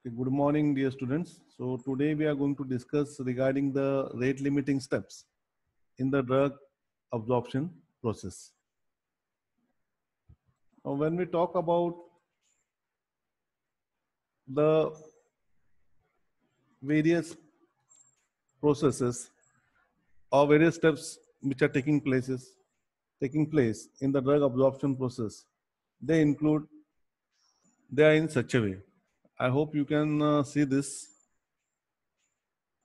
Okay, good morning, dear students. So today we are going to discuss regarding the rate limiting steps in the drug absorption process. Now, when we talk about the various processes or various steps which are taking place in the drug absorption process, they include, they are in such a way. I hope you can see this.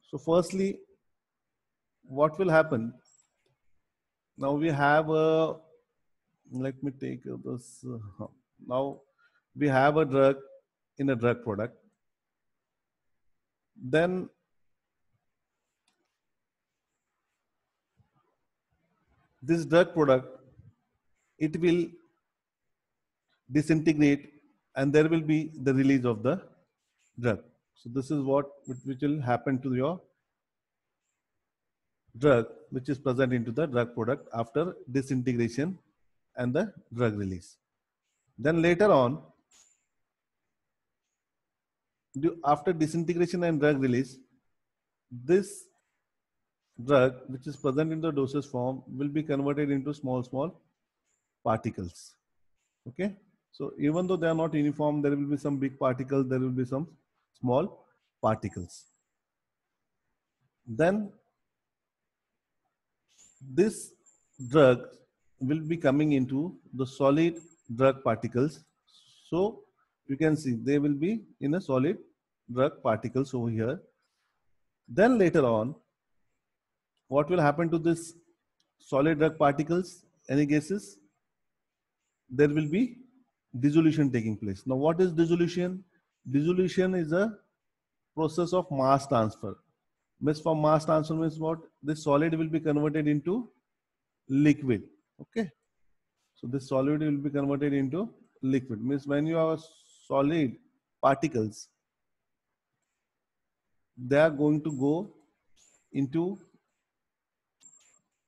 So firstly, what will happen? Now we have a, let me take this. Now we have a drug in a drug product. Then this drug product, it will disintegrate and there will be the release of the drug. So this is what which will happen to your drug which is present into the drug product after disintegration and the drug release. Then later on, after disintegration and drug release, this drug which is present in the dosage form will be converted into small particles. Okay, so even though they are not uniform, there will be some big particles, there will be some small particles. Then this drug will be coming into the solid drug particles. So you can see they will be in a solid drug particles over here. Then later on, what will happen to this solid drug particles? Any guesses? There will be dissolution taking place. Now, what is dissolution? Dissolution is a process of mass transfer. Means for mass transfer means what? This solid will be converted into liquid. Okay. So this solid will be converted into liquid. Means when you have solid particles, they are going to go into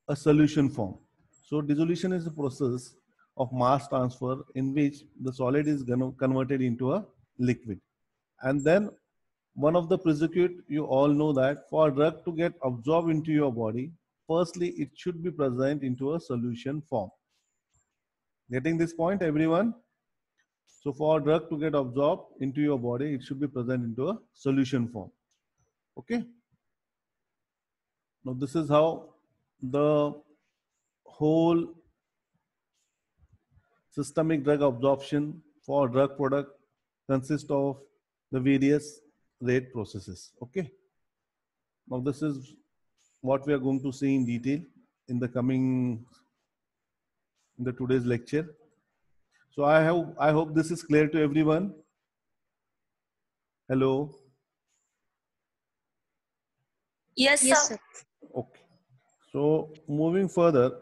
a solution form. So dissolution is a process of mass transfer in which the solid is converted into a liquid. And then one of the prerequisite, you all know that for a drug to get absorbed into your body, firstly, it should be present into a solution form. Getting this point, everyone? So for a drug to get absorbed into your body, it should be present into a solution form. Okay. Now this is how the whole systemic drug absorption for a drug product consists of the various rate processes. Okay. Now this is what we are going to see in detail in the today's lecture. So I hope this is clear to everyone. Hello. Yes, sir. Okay. So moving further,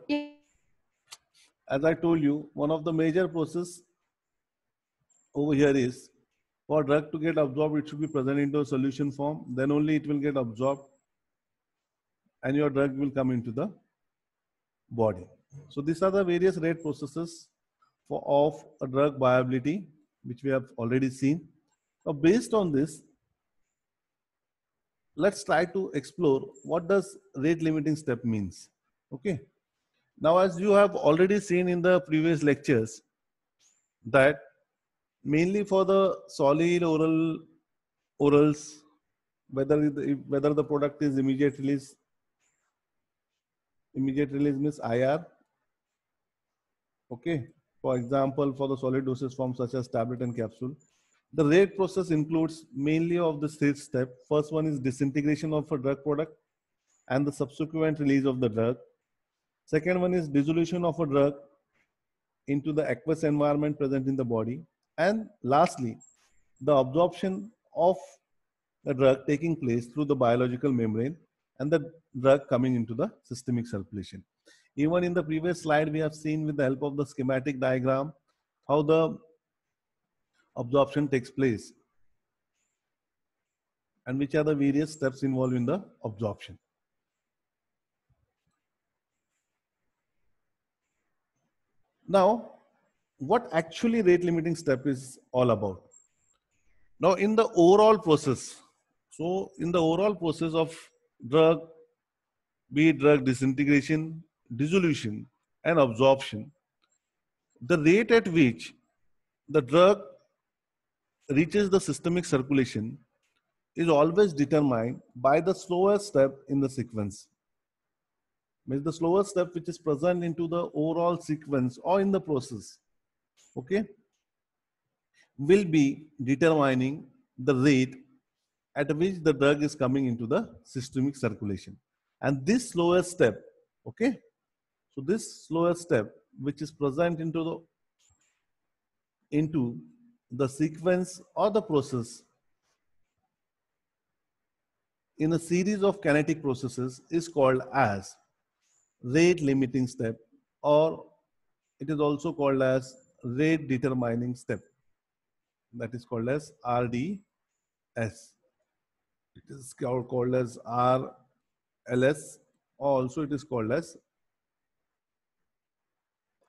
as I told you, one of the major process over here is for drug to get absorbed, it should be present into a solution form. Then only it will get absorbed and your drug will come into the body. So these are the various rate processes of a drug viability, which we have already seen. Now, based on this, let's try to explore what does rate limiting step means. Okay. Now, as you have already seen in the previous lectures, that mainly for the solid orals, whether the product is immediate release means IR. Okay. For example, for the solid dosage forms such as tablet and capsule, the rate process includes mainly of the stage step. First one is disintegration of a drug product and the subsequent release of the drug. Second one is dissolution of a drug into the aqueous environment present in the body. And lastly, the absorption of the drug taking place through the biological membrane and the drug coming into the systemic circulation. Even in the previous slide, we have seen with the help of the schematic diagram how the absorption takes place and which are the various steps involved in the absorption. Now, what actually rate limiting step is all about? Now, in the overall process, so in the overall process of drug, be it drug disintegration, dissolution, and absorption, the rate at which the drug reaches the systemic circulation is always determined by the slower step in the sequence. Means the slower step which is present into the overall sequence or in the process, okay, will be determining the rate at which the drug is coming into the systemic circulation. And this slower step, okay, so this slower step which is present into the sequence or the process in a series of kinetic processes is called as rate limiting step, or it is also called as rate determining step. That is called as RDS. It is called as RLS, or also it is called as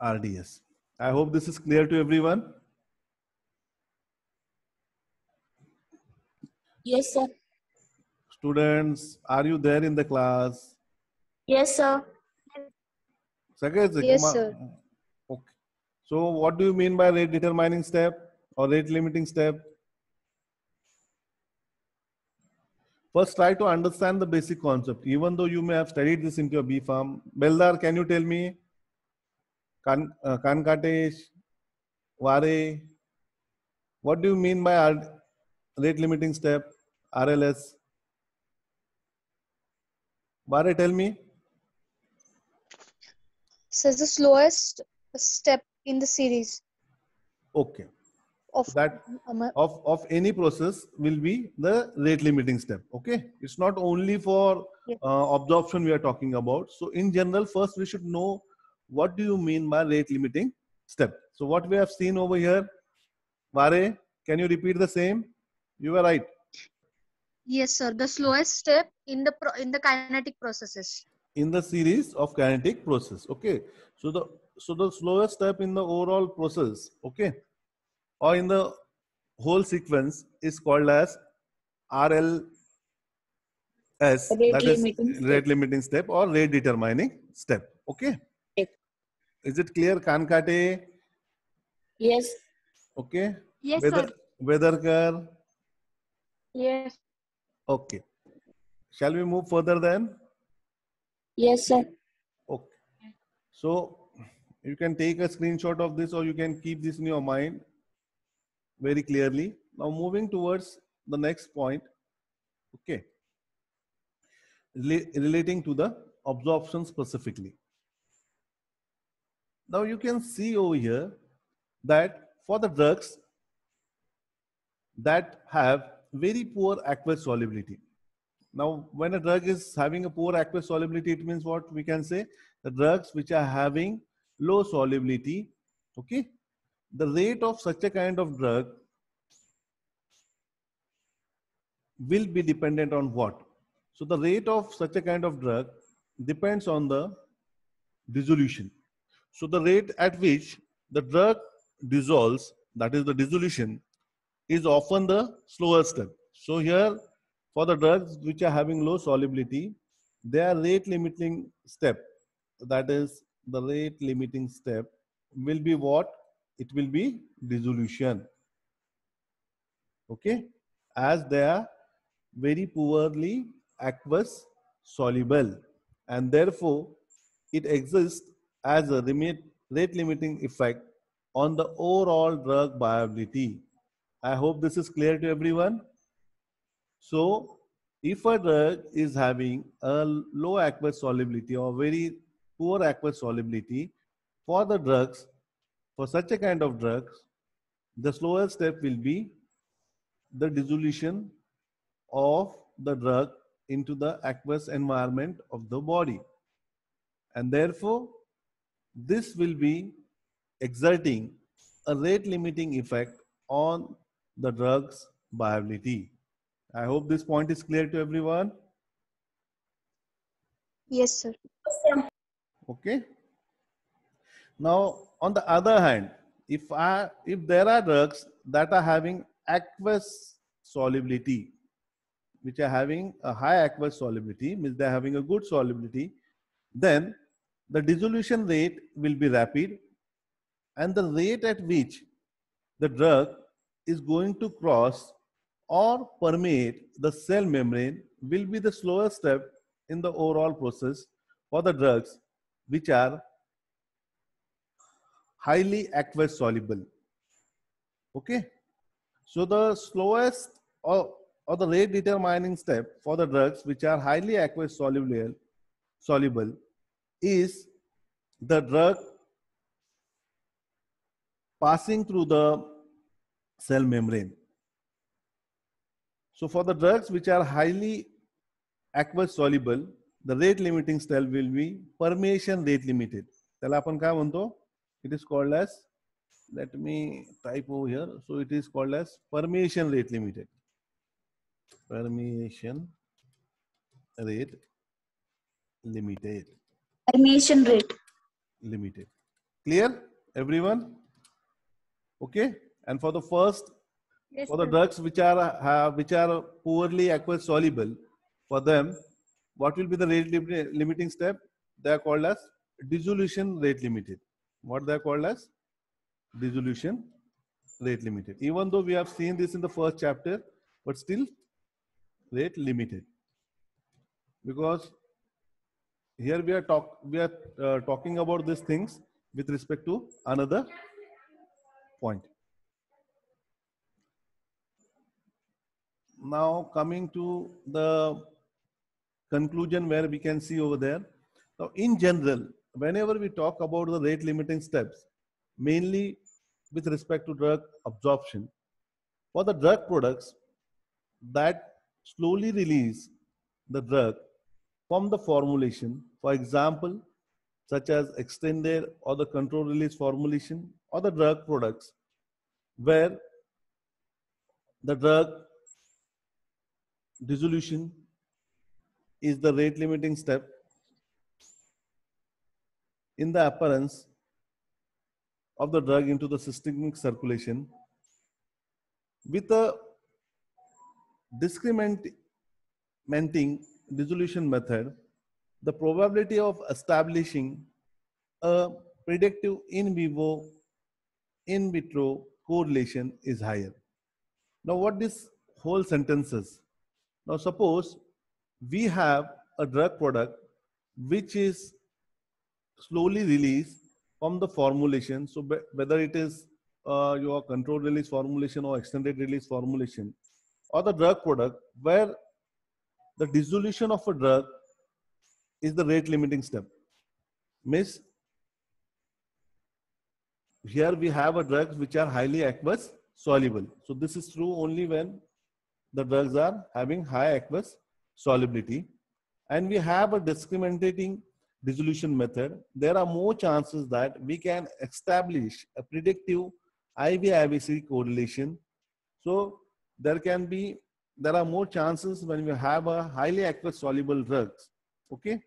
RDS. I hope this is clear to everyone. Yes, sir. Students, are you there in the class? Yes, sir. Yes, sir. Okay. So what do you mean by rate determining step or rate limiting step? First, try to understand the basic concept, even though you may have studied this into your B Farm. Beldar, can you tell me? Kankatesh, Vare, what do you mean by rate limiting step, RLS? Vare, tell me. So the slowest step in the series Okay. of That of any process will be the rate limiting step. Okay. It's not only for yeah. absorption we are talking about. So in general, first we should know what do you mean by rate limiting step. So what we have seen over here, Vare, can you repeat the same? You were right. Yes, sir. The slowest step in the kinetic processes. In the series of kinetic process. Okay. So the slowest step in the overall process, okay, or in the whole sequence is called as RLS, Rate that is limiting step. rate limiting step or rate determining step. Okay. Yes. Is it clear, Kankate? Yes. Okay. Yes, Weather, sir. Weatherkar. Yes. Okay. Shall we move further then? Yes, sir. Okay. So you can take a screenshot of this or you can keep this in your mind very clearly. Now moving towards the next point, okay, relating to the absorption specifically. Now you can see over here that for the drugs that have very poor aqueous solubility. Now, when a drug is having a poor aqueous solubility, it means what we can say? The drugs which are having low solubility, okay? The rate of such a kind of drug will be dependent on what? So the rate of such a kind of drug depends on the dissolution. So the rate at which the drug dissolves, that is the dissolution, is often the slower step. So here, for the drugs which are having low solubility, their rate limiting step, that is the rate limiting step, will be what? It will be dissolution. Okay, as they are very poorly aqueous soluble, and therefore it exists as a rate limiting effect on the overall drug viability. I hope this is clear to everyone. So if a drug is having a low aqueous solubility or very poor aqueous solubility, for the drugs, for such a kind of drugs, the slower step will be the dissolution of the drug into the aqueous environment of the body. And therefore, this will be exerting a rate limiting effect on the drug's viability. I hope this point is clear to everyone. Yes, sir. Okay. Now, on the other hand, if there are drugs that are having aqueous solubility, which are having a high aqueous solubility, means they're having a good solubility, then the dissolution rate will be rapid, and the rate at which the drug is going to cross or permeate the cell membrane will be the slower step in the overall process for the drugs which are highly aqueous soluble. Okay, so the slowest or the rate determining step for the drugs which are highly aqueous soluble is the drug passing through the cell membrane. So for the drugs which are highly aqueous soluble, the rate limiting step will be permeation rate limited. त्याला आपण काय म्हणतो? It is called as, let me type over here. So it is called as permeation rate limited. Permeation rate limited. Permeation rate. Limited. Clear, everyone? Okay. And for the first, Yes, for the sir. drugs which are poorly aqueous soluble, for them, what will be the rate limiting step? They are called as dissolution rate limited. What they are called as? Dissolution rate limited. Even though we have seen this in the first chapter, but still rate limited, because here we are talking about these things with respect to another point. Now coming to the conclusion, where we can see over there. Now in general, whenever we talk about the rate limiting steps, mainly with respect to drug absorption, for the drug products that slowly release the drug from the formulation, for example, such as extended or the control release formulation, or the drug products where the drug dissolution is the rate limiting step in the appearance of the drug into the systemic circulation, with a discriminating dissolution method, the probability of establishing a predictive in vivo in vitro correlation is higher. Now what this whole sentence is? Now suppose we have a drug product which is slowly released from the formulation. So whether it is your controlled release formulation or extended release formulation, or the drug product where the dissolution of a drug is the rate limiting step. Miss, here we have a drugs which are highly aqueous soluble. So this is true only when the drugs are having high aqueous solubility, and we have a discriminating dissolution method. There are more chances that we can establish a predictive IV-IVC correlation. So there are more chances when we have a highly aqueous soluble drugs. Okay.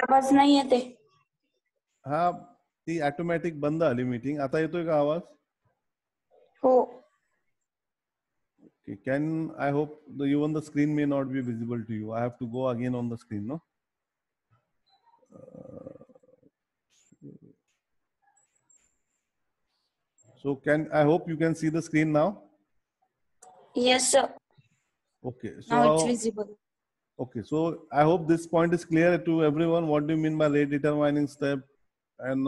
आवाज नाही येते. हा, ती automatic बंद आली meeting. आता येतोय का आवाज? हो. Okay. I hope even the screen may not be visible to you. I have to go again on the screen, no? So I hope you can see the screen now? Yes, sir. Okay. So Now it's visible. okay. So I hope this point is clear to everyone. What do you mean by rate determining step, and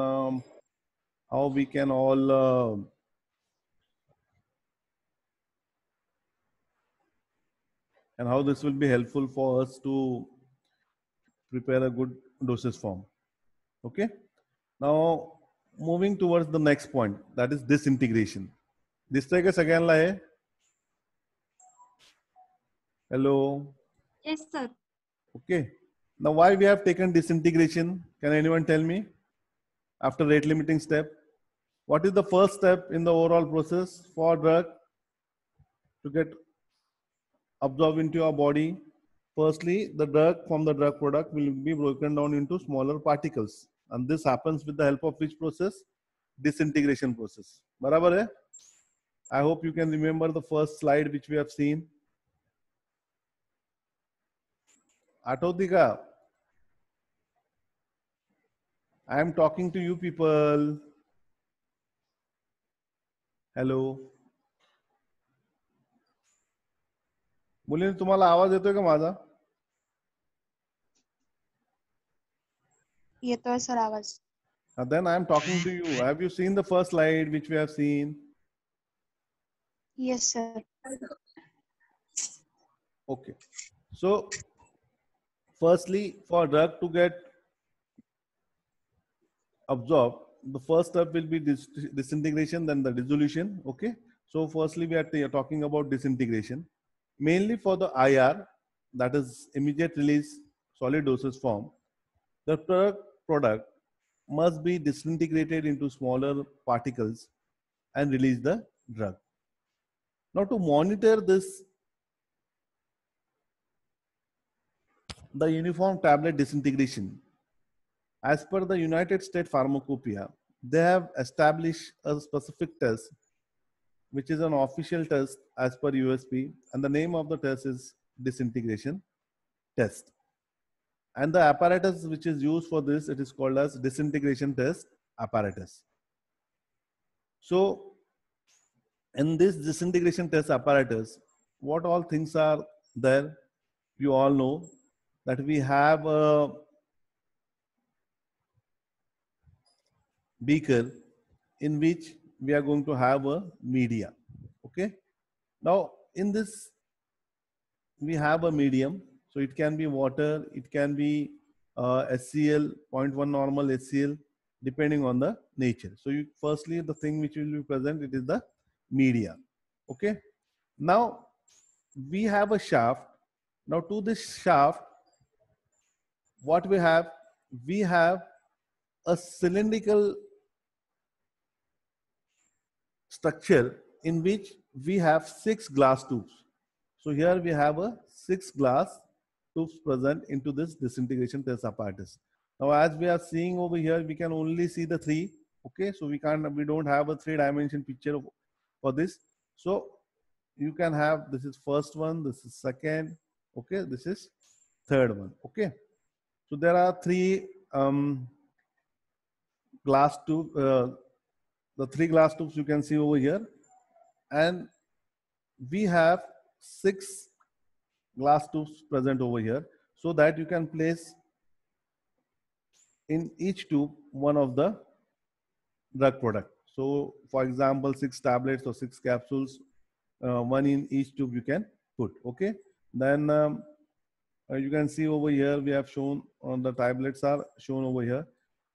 how we can all and how this will be helpful for us to prepare a good dosage form. Okay. Now moving towards the next point, that is disintegration. दिसतंय का सगळ्यांना हे? Hello. Yes, sir. Okay. Now why we have taken disintegration? Can anyone tell me? After rate limiting step, what is the first step in the overall process for drug to get absorbed into your body? Firstly, the drug from the drug product will be broken down into smaller particles. And this happens with the help of which process? disintegration process. बराबर है? I hope you can remember the first slide which we have seen. आठवती का? I am talking to you people. Hello. मुलींनो तुम्हाला आवाज येतोय का माझा? येतोय sir आवाज. Then I am talking to you. Have you seen the first slide which we have seen? Yes sir. Okay. So, firstly, for drug to get absorbed, the first step will be disintegration, then the dissolution. Okay. So, firstly, we are talking about disintegration. Mainly for the IR, that is immediate release solid dosage form, the product must be disintegrated into smaller particles and release the drug. Now, to monitor this, the uniform tablet disintegration, as per the United States Pharmacopoeia, they have established a specific test, which is an official test as per USP, and the name of the test is disintegration test. And the apparatus which is used for this, it is called as disintegration test apparatus. So, in this disintegration test apparatus, what all things are there? You all know that we have a beaker in which we are going to have a media. Okay. Now, in this, we have a medium. So it can be water, it can be HCl, 0.1 normal HCl, depending on the nature. So you, firstly, the thing which will be present, it is the media. Okay. Now, we have a shaft. Now to this shaft, what we have a cylindrical structure in which we have 6 glass tubes. So here we have a 6 glass tubes present into this disintegration test apparatus. Now, as we are seeing over here, we can only see the 3. Okay, so we don't have a 3-dimension picture for this. So you can have, this is first one, this is second, okay, this is third one. Okay, so there are 3 glass tube, the 3 glass tubes you can see over here, and we have 6 glass tubes present over here, so that you can place in each tube one of the drug product. So for example, 6 tablets or 6 capsules, one in each tube you can put. Okay, then you can see over here, we have shown on the tablets are shown over here.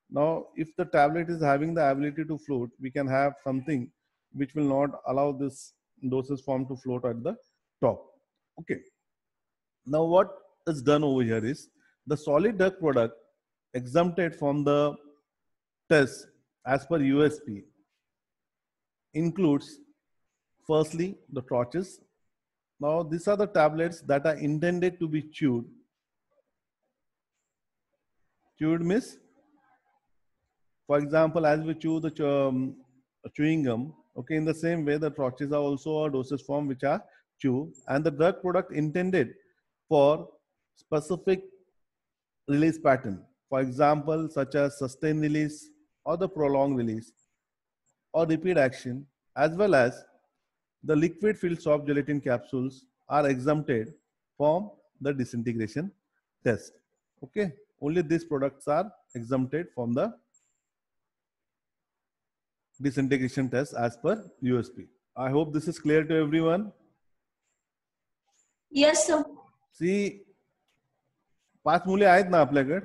Now, if the tablet is having the ability to float, we can have something which will not allow this dosage form to float at the top. Okay. Now, what is done over here is the solid drug product exempted from the test as per USP includes firstly the torches. Now, these are the tablets that are intended to be chewed. Chewed means, for example, as we chew the chewing gum, okay, in the same way, the torches are also a dosage form which are chewed, and the drug product intended for specific release pattern, for example, such as sustained release or the prolonged release or repeat action, as well as the liquid filled soft gelatin capsules are exempted from the disintegration test. Okay, only these products are exempted from the disintegration test as per USP. I hope this is clear to everyone. Yes, sir. See, 5 मुले आहेत ना आपल्याकडे?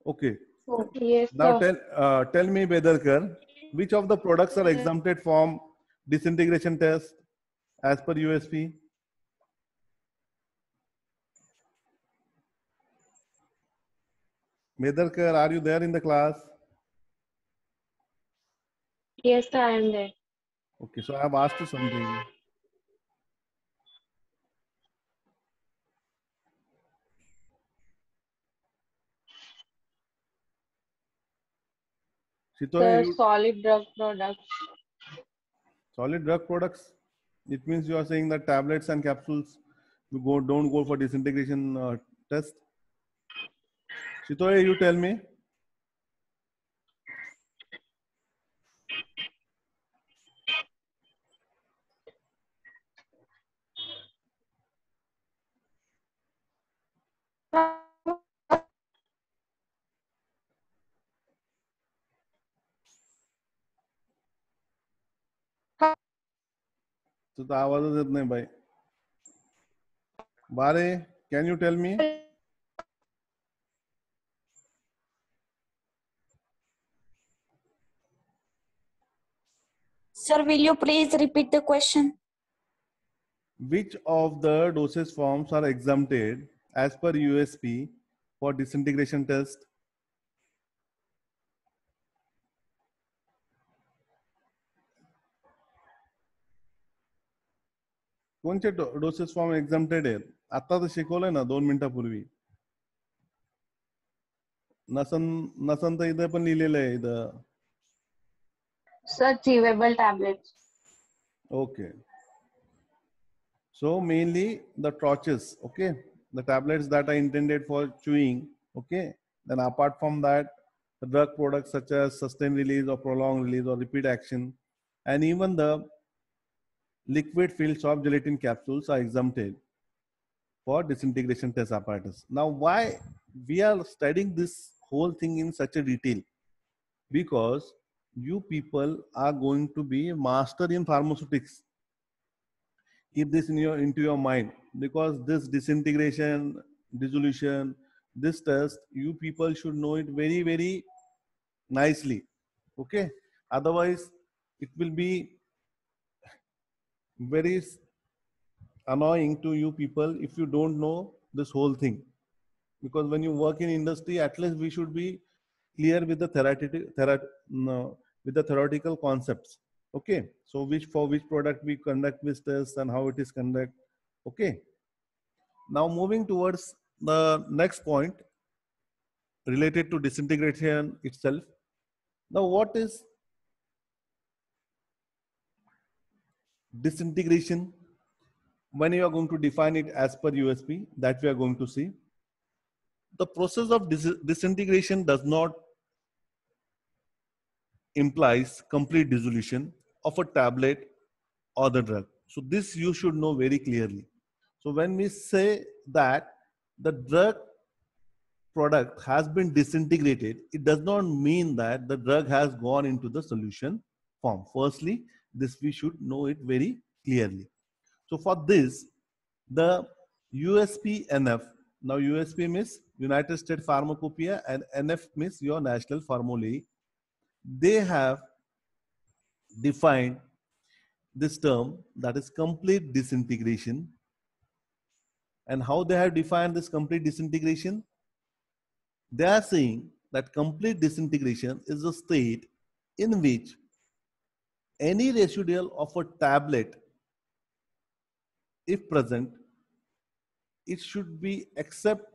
Okay. Oh. Yes Now sir. tell me, Bedarkar, which of the products are exempted from disintegration test as per USP? Bedarkar, are you there in the class? Yes sir, I am there. Okay, so I have asked you something. Shitoya, Sir, you solid drug products. solid drug products. It means you are saying that tablets and capsules don't go for disintegration test. Shitoya, you tell me. तुझा आवाजच येत नाही by. Bare, can you tell me? Sir, will you please repeat the question? Which of the dosage forms are exempted as per USP for disintegration test? कोणचे doses form exempted आहेत? आता तर शिकवलंय ना 2 मिनिटापूर्वी. नसन नसन तर इथं पण लिहिलेलं आहे इथं. Sir, chewable tablets. Okay. So mainly the troches, okay, the tablets that are intended for chewing, okay. Then apart from that, the drug products such as sustained release or prolonged release or repeat action, and even the liquid filled soft gelatin capsules are exempted for disintegration test apparatus. Now, why we are studying this whole thing in such a detail? Because you people are going to be master in pharmaceutics. Keep this in into your mind, because this disintegration, dissolution, this test, you people should know it very, very nicely. Okay, otherwise it will be very annoying to you people if you don't know this whole thing. Because when you work in industry, at least we should be clear with the theoretical concepts. Okay, so for which product we conduct this test and how it is conducted. Okay, now moving towards the next point related to disintegration itself. Now, what is disintegration? When you are going to define it as per USP, that we are going to see. The process of disintegration does not implies complete dissolution of a tablet or the drug. So this you should know very clearly. So when we say that the drug product has been disintegrated, it does not mean that the drug has gone into the solution form. Firstly, this we should know it very clearly. So for this, the USP NF, now USP means United States Pharmacopoeia and NF means your national formulae. They have defined this term, that is complete disintegration. And how they have defined this complete disintegration? They are saying that complete disintegration is a state in which any residual of a tablet, if present, it should be except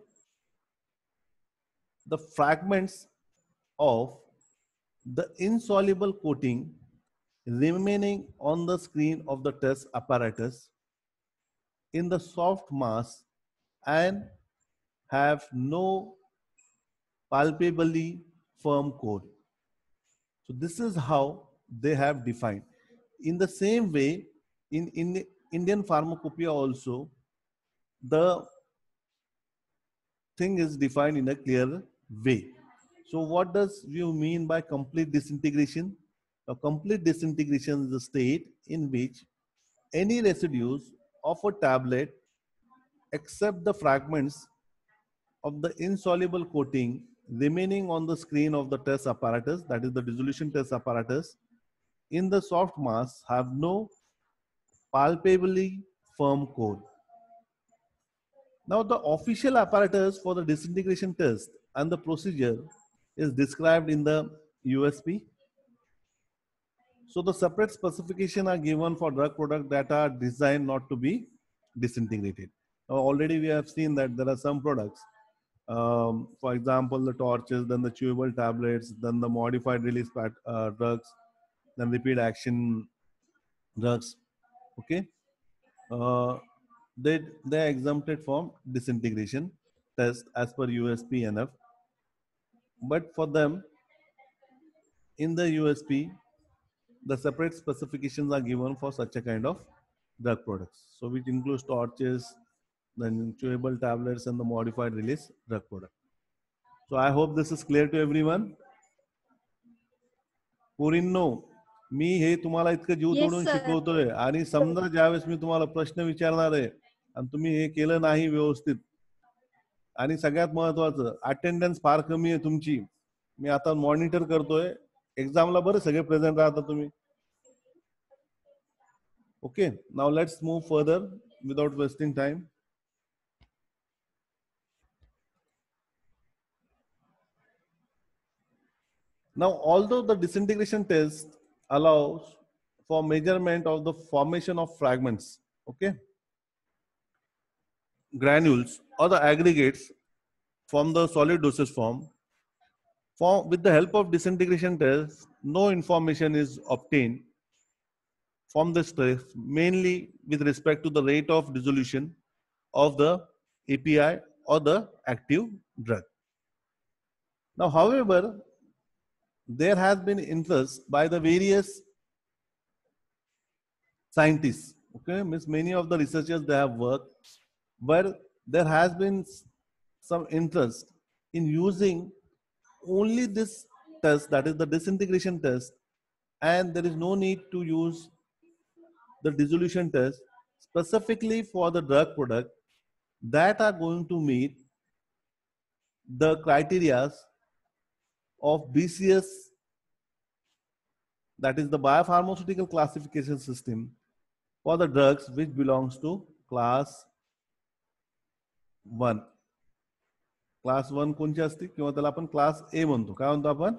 the fragments of the insoluble coating remaining on the screen of the test apparatus in the soft mass and have no palpably firm core. So this is how they have defined. In the same way, in Indian Pharmacopoeia also, the thing is defined in a clear way. So what does you mean by complete disintegration? A complete disintegration is a state in which any residues of a tablet except the fragments of the insoluble coating remaining on the screen of the test apparatus, that is the dissolution test apparatus, in the soft mass have no palpably firm core. Now the official apparatus for the disintegration test and the procedure is described in the USP. So the separate specification are given for drug products that are designed not to be disintegrated. Now already we have seen that there are some products For example, the torches, then the chewable tablets, then the modified release drugs, then repeat action drugs. Okay, uh, they are exempted from disintegration test as per USP/NF. But for them, in the USP, the separate specifications are given for such a kind of drug products. So which includes torches, then chewable tablets, and the modified release drug product. So I hope this is clear to everyone. पोरींनो, मी हे तुम्हाला इतकं जीव Yes, तोडून sir. शिकवतोय आणि समजा ज्यावेळेस मी तुम्हाला प्रश्न विचारणार आहे आणि तुम्ही हे केलं नाही व्यवस्थित, आणि सगळ्यात महत्वाचं अटेंडन्स फार कमी आहे तुमची. मी आता मॉनिटर करतोय. एक्झामला बरं सगळे प्रेझेंट राहता तुम्ही. Okay, now let's move further without wasting time. Now, although the disintegration test allows for measurement of the formation of fragments, okay, granules or the aggregates from the solid dosage form, with the help of disintegration test, no information is obtained from this test, mainly with respect to the rate of dissolution of the API or the active drug. Now, however, there has been interest by the various scientists. Okay, means many of the researchers they have worked, but there has been some interest in using only this test, that is the disintegration test, and there is no need to use the dissolution test specifically for the drug product that are going to meet the criteria of BCS, that is the biopharmaceutical classification system, for the drugs which belongs to class 1. Class 1 कोणची असते किंवा त्याला आपण class ए म्हणतो. काय म्हणतो आपण?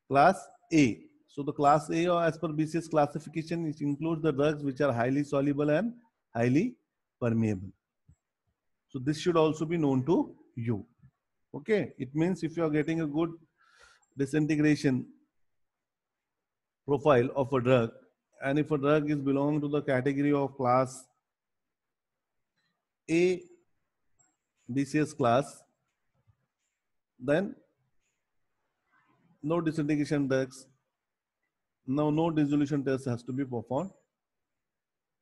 Class A. So the class A, or as per BCS classification, it includes the drugs which are highly soluble and highly permeable. So this should also be known to you. Okay, it means if you are getting a good disintegration profile of a drug, and if a drug is belonging to the category of class A BCS class, then no disintegration drugs, no dissolution test has to be performed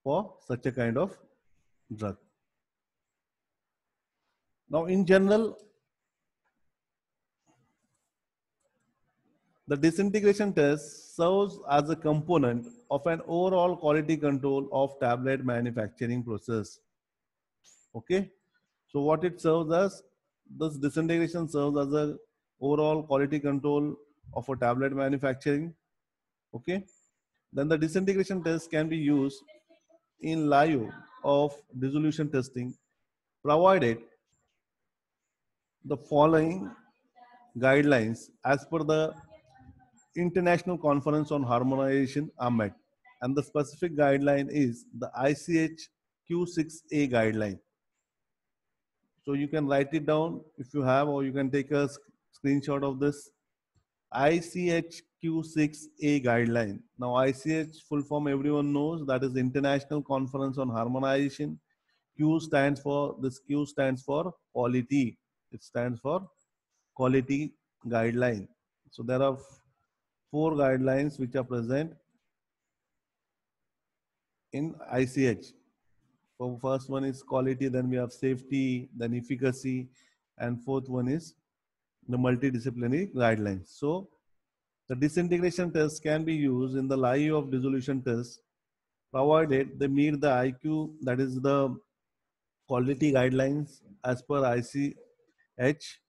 for such a kind of drug. Now, in general, the disintegration test serves as a component of an overall quality control of tablet manufacturing process. Okay, so what it serves as, this disintegration serves as a overall quality control of a tablet manufacturing. Okay, then the disintegration test can be used in lieu of dissolution testing, provided the following guidelines as per the International Conference on Harmonization are met. And the specific guideline is the ICH Q6A guideline. So you can write it down if you have, or you can take a screenshot of this. ICH Q6A guideline. Now ICH full form everyone knows, that is International Conference on Harmonization. Q stands for quality. It stands for quality guideline. So there are 4 guidelines which are present in ICH. So first one is quality, then we have safety, then efficacy, and fourth one is the multidisciplinary guidelines. So the disintegration test can be used in the lieu of dissolution test, provided they meet the IQ, that is the quality guidelines as per ICH,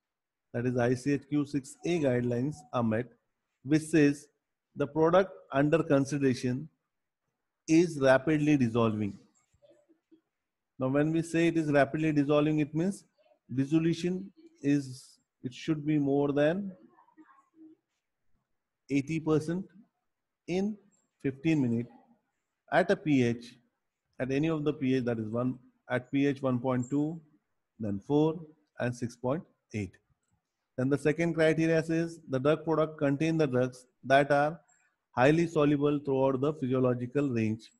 that is ICH Q6A guidelines are met, which says the product under consideration is rapidly dissolving. Now, when we say it is rapidly dissolving, it means dissolution is, it should be more than 80% in 15 minutes at a pH, at any of the pH, that is one at pH 1.2, then 4, and 6.8. Then the second criteria says the drug product contain the drugs that are highly soluble throughout the physiological range.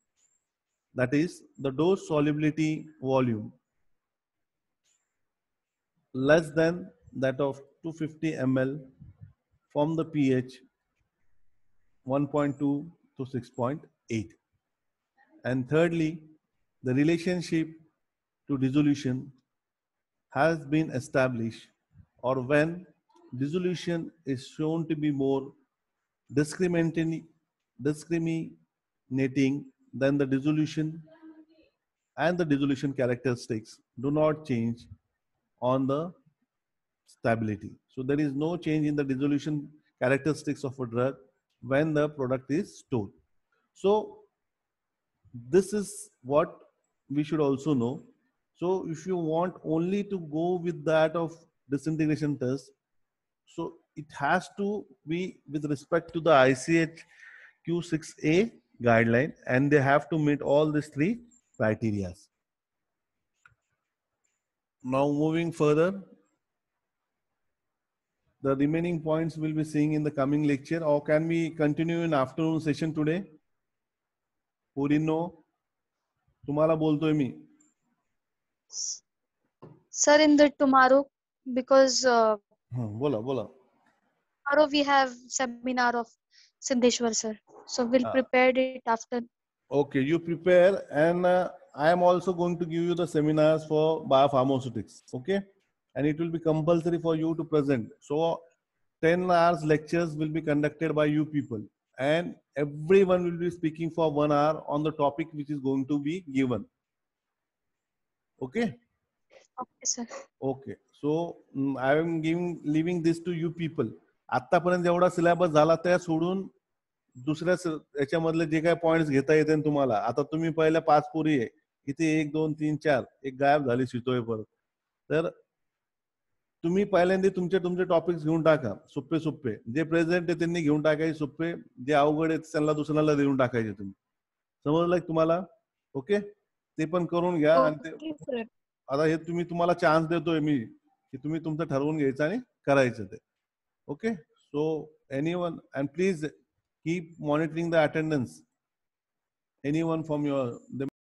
That is, the dose solubility volume less than that of 250 ml from the pH 1.2 to 6.8. And thirdly, the relationship to dissolution has been established, or when dissolution is shown to be more discriminating than the dissolution, and the dissolution characteristics do not change on the stability. So there is no change in the dissolution characteristics of a drug when the product is stored. So this is what we should also know. So if you want only to go with that of disintegration test, so it has to be with respect to the ICH Q6A guideline, and they have to meet all these three criteria. Now moving further, the remaining points we'll be seeing in the coming lecture, or can we continue in afternoon session today? Purino, तुम्हाला बोलतोय मी. Sir, in the tomorrow, because बोला बोला. tomorrow we have seminar of Sindheshwar sir. So we'll prepare it after. Okay, you prepare, and I am also going to give you the seminars for biopharmaceutics. Okay, and it will be compulsory for you to present. So 10 hours lectures will be conducted by you people, and everyone will be speaking for 1 hour on the topic which is going to be given. Okay. Okay, sir. Okay, so I am leaving this to you people. आतापर्यंत जेवढा syllabus झाला त्या सोडून दुसऱ्या याच्यामधले जे काय points घेता येते तुम्हाला. आता तुम्ही पहिल्या 5 पोरी आहे, इथे 1 2 3 4 एक गायब झाली शितोय परत. तर तुम्ही पहिल्यांदा तुमचे टॉपिक्स घेऊन टाका, सोपे सोपे. जे प्रेझेंट आहे त्यांनी घेऊन टाकायचे सोपे, जे अवघड आहेत त्यांना दुसऱ्याला देऊन टाकायचे. तुम्ही समजलं तुम्हाला? ओके, ते पण करून घ्या. आणि ते आता हे तुम्हाला चान्स देतोय मी की तुम्ही तुमचं ठरवून घ्यायचं आणि करायचं ते. Okay, so anyone, and please keep monitoring the attendance. Anyone from the